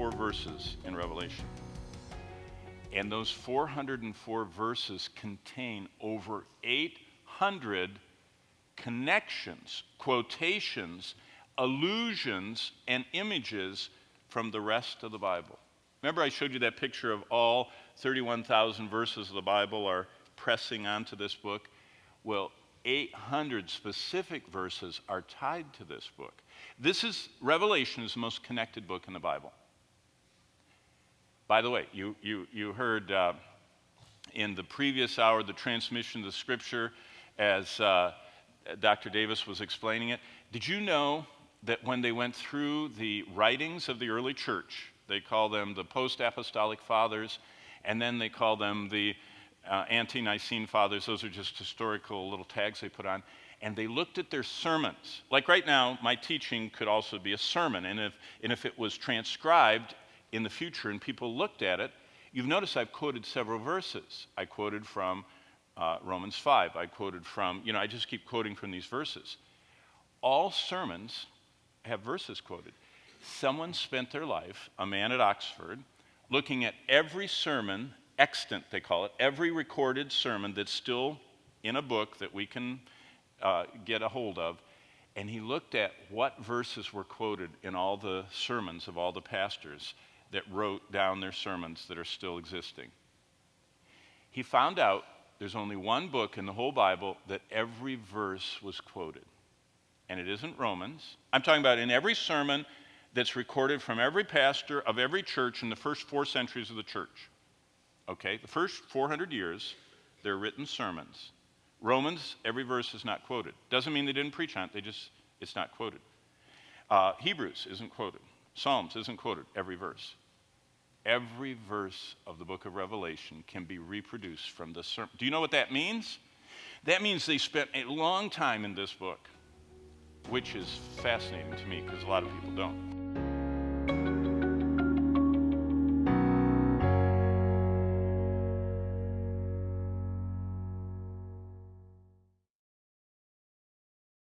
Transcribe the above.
404 verses in Revelation. And those 404 verses contain over 800 connections, quotations, allusions, and images from the rest of the Bible. Remember I showed you that picture of all 31,000 verses of the Bible are pressing onto this book? Well, 800 specific verses are tied to this book. Revelation is the most connected book in the Bible. By the way, you heard in the previous hour the transmission of the scripture as Dr. Davis was explaining it. Did you know that when they went through the writings of the early church, they call them the post-apostolic fathers, and then they call them the ante-Nicene fathers. Those are just historical little tags they put on. And they looked at their sermons. Like right now, my teaching could also be a sermon. And if it was transcribed in the future and people looked at it, you've noticed I've quoted several verses. I quoted from Romans 5. I quoted from, I just keep quoting from these verses. All sermons have verses quoted. Someone spent their life, a man at Oxford, looking at every sermon, extant they call it, every recorded sermon that's still in a book that we can get a hold of, and he looked at what verses were quoted in all the sermons of all the pastors that wrote down their sermons that are still existing. He found out there's only one book in the whole Bible that every verse was quoted, and it isn't Romans. I'm talking about in every sermon that's recorded from every pastor of every church in the first 4 centuries of the church. Okay, the first 400 years, they're written sermons. Romans, every verse is not quoted. Doesn't mean they didn't preach on it, it's not quoted. Hebrews isn't quoted. Psalms isn't quoted, every verse. Every verse of the book of Revelation can be reproduced from the sermon. Do you know what that means? That means they spent a long time in this book, which is fascinating to me because a lot of people don't.